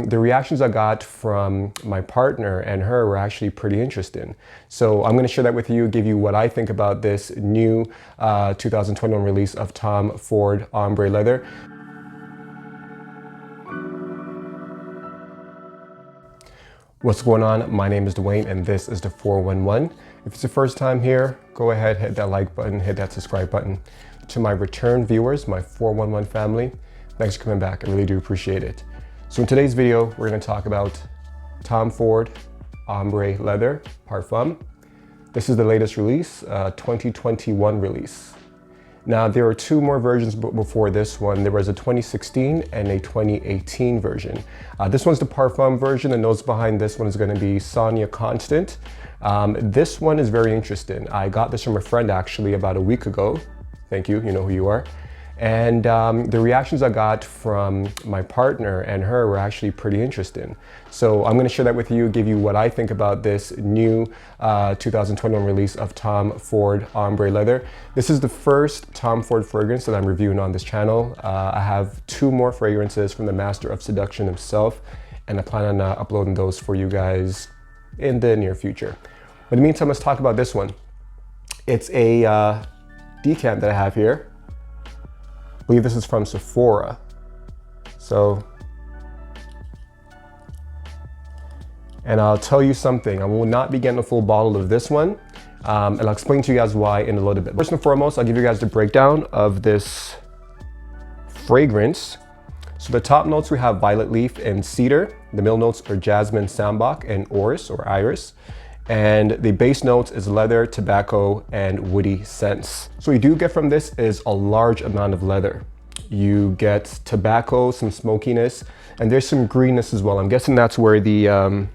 The reactions I got from my partner and her were actually pretty interesting. So I'm going to share that with you, give you what I think about this new 2021 release of Tom Ford Ombre Leather. What's going on? My name is Dwayne and this is the 411. If it's your first time here, go ahead, hit that like button, hit that subscribe button. To my return viewers, my 411 family, thanks for coming back. I really do appreciate it. So in today's video, we're going to talk about Tom Ford Ombre Leather Parfum. This is the latest release, 2021 release. Now there are two more versions before this one. There was a 2016 and a 2018 version. This one's the Parfum version. The notes behind this one is going to be Sonia Constant. This one is very interesting. I got this from a friend actually about a week ago. Thank you, you know who you are. And the reactions I got from my partner and her were actually pretty interesting. So I'm going to share that with you, give you what I think about this new 2021 release of Tom Ford Ombre Leather. This is the first Tom Ford fragrance that I'm reviewing on this channel. I have two more fragrances from the Master of Seduction himself, and I plan on uploading those for you guys in the near future. But in the meantime, let's talk about this one. It's a decant that I have here. I believe this is from Sephora. So, and I'll tell you something, I will not be getting a full bottle of this one. And I'll explain to you guys why in a little bit. First and foremost, I'll give you guys the breakdown of this fragrance. So the top notes, we have violet leaf and cedar. The middle notes are jasmine, sambac, and orris or iris. And the base notes is leather, tobacco, and woody scents. So what you do get from this is a large amount of leather. You get tobacco, some smokiness, and there's some greenness as well. I'm guessing that's where the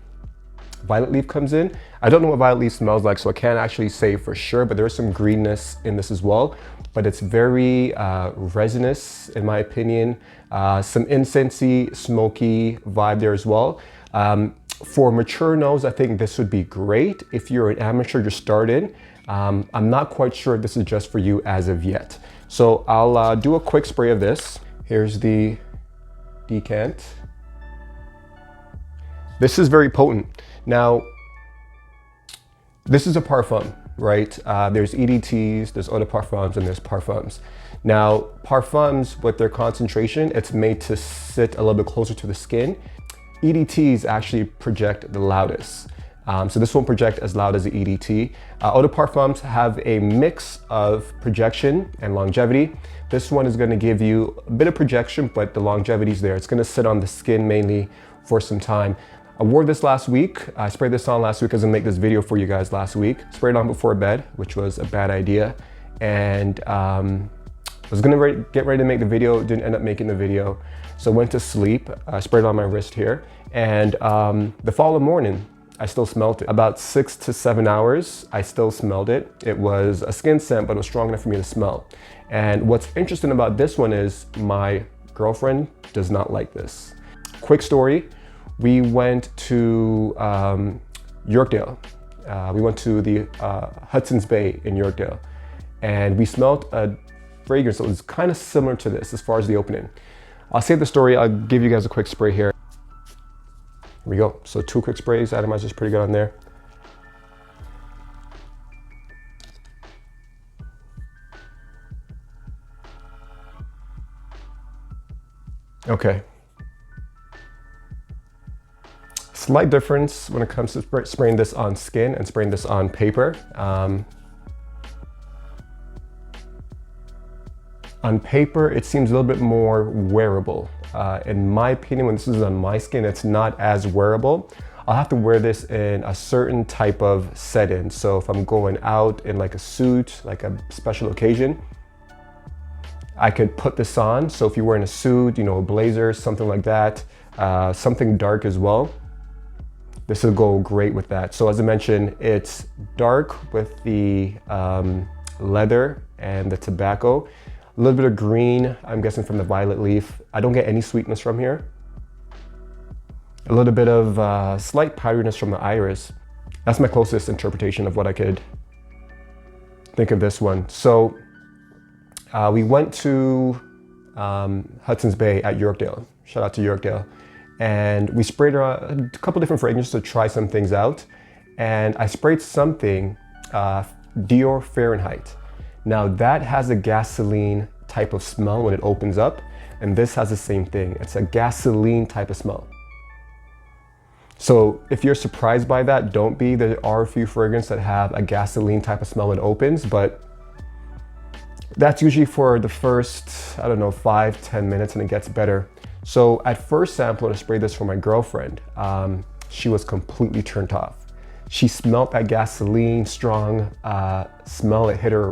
violet leaf comes in. I don't know what violet leaf smells like, so I can't actually say for sure, but there's some greenness in this as well. But it's very resinous, in my opinion. Some incensey, smoky vibe there as well. For mature nose, I think this would be great. If you're an amateur just started, I'm not quite sure if this is just for you as of yet. So I'll do a quick spray of this. Here's the decant. This is very potent. Now, this is a parfum, right? There's EDTs, there's eau de parfums, and there's parfums. Now, parfums with their concentration, it's made to sit a little bit closer to the skin. EDTs actually project the loudest. So this won't project as loud as the EDT. Eau de parfums have a mix of projection and longevity. This one is gonna give you a bit of projection, but the longevity's there. It's gonna sit on the skin mainly for some time. I wore this last week. I sprayed this on last week as I make this video for you guys last week. Sprayed it on before bed, which was a bad idea. And I was gonna get ready to make the video, didn't end up making the video. So went to sleep, sprayed it on my wrist here. And the following morning, I still smelled it. About 6 to 7 hours, I still smelled it. It was a skin scent, but it was strong enough for me to smell. And what's interesting about this one is my girlfriend does not like this. Quick story, we went to Yorkdale. We went to the Hudson's Bay in Yorkdale. And we smelled a fragrance that was kind of similar to this as far as the opening. I'll save the story, I'll give you guys a quick spray here. Here we go. So 2 quick sprays, atomizer's pretty good on there. Okay. Slight difference when it comes to spraying this on skin and spraying this on paper. On paper, it seems a little bit more wearable. In my opinion, when this is on my skin, it's not as wearable. I'll have to wear this in a certain type of setting. So if I'm going out in like a suit, like a special occasion, I could put this on. So if you're wearing a suit, you know, a blazer, something like that, something dark as well, this will go great with that. So as I mentioned, it's dark with the leather and the tobacco. A little bit of green, I'm guessing from the violet leaf. I don't get any sweetness from here. A little bit of slight powderiness from the iris. That's my closest interpretation of what I could think of this one. So we went to Hudson's Bay at Yorkdale. Shout out to Yorkdale. and we sprayed a couple different fragrances to try some things out. And I sprayed something, Dior Fahrenheit. Now that has a gasoline type of smell when it opens up, and this has the same thing. It's a gasoline type of smell. So if you're surprised by that, don't be. There are a few fragrances that have a gasoline type of smell when it opens, but that's usually for the first, I don't know, 5-10 minutes, and it gets better. So at first sample, I sprayed this for my girlfriend. She was completely turned off. She smelled that gasoline strong smell. It hit her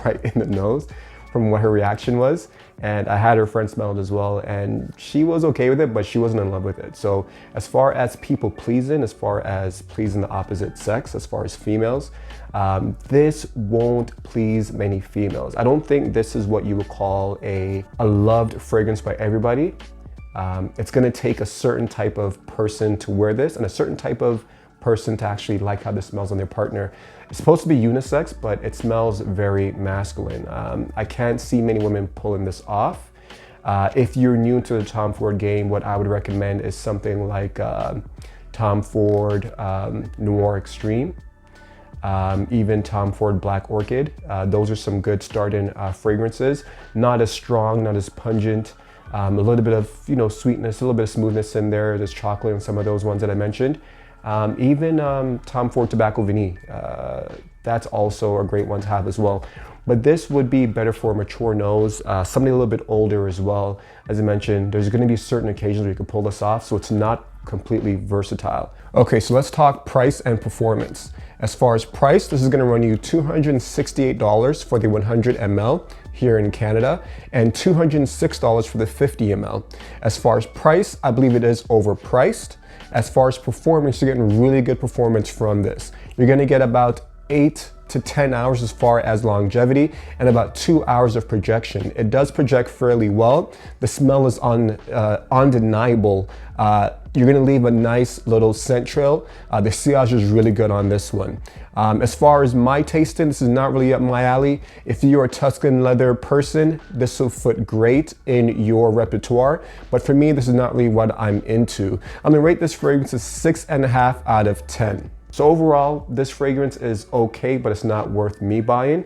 right in the nose from what her reaction was. And I had her friend smell it as well, and she was okay with it, but she wasn't in love with it. So as far as people pleasing, as far as pleasing the opposite sex, as far as females, this won't please many females. I don't think this is what you would call a loved fragrance by everybody. It's gonna take a certain type of person to wear this, and a certain type of person to actually like how this smells on their partner. It's supposed to be unisex, but it smells very masculine. I can't see many women pulling this off. If you're new to the Tom Ford game, what I would recommend is something like Tom Ford Noir Extreme, even Tom Ford Black Orchid. Those are some good starting fragrances. Not as strong, not as pungent. A little bit of sweetness, a little bit of smoothness in there. There's chocolate in some of those ones that I mentioned. Even Tom Ford Tobacco Vanille, that's also a great one to have as well. But this would be better for a mature nose, somebody a little bit older as well. As I mentioned, there's going to be certain occasions where you can pull this off, so it's not completely versatile. Okay, so let's talk price and performance. As far as price, this is going to run you $268 for the 100 ml here in Canada, and $206 for the 50 ml. As far as price, I believe it is overpriced. As far as performance, you're getting really good performance from this. You're gonna get about 8 to 10 hours as far as longevity, and about 2 hours of projection. It does project fairly well. The smell is undeniable. You're gonna leave a nice little scent trail. The sillage is really good on this one. As far as my tasting, this is not really up my alley. If you're a Tuscan leather person, this will fit great in your repertoire. But for me, this is not really what I'm into. I'm gonna rate this fragrance a 6.5 out of 10. So overall, this fragrance is okay, but it's not worth me buying.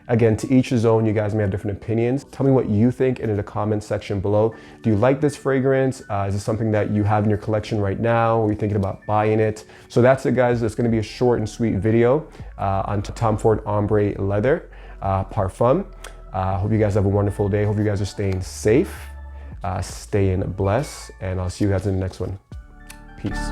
Again, to each his own. You guys may have different opinions. Tell me what you think in the comment section below. Do you like this fragrance? Is this something that you have in your collection right now? Or are you thinking about buying it? So that's it, guys. It's gonna be a short and sweet video on Tom Ford Ombre Leather Parfum. Hope you guys have a wonderful day. Hope you guys are staying safe, staying blessed, and I'll see you guys in the next one. Peace.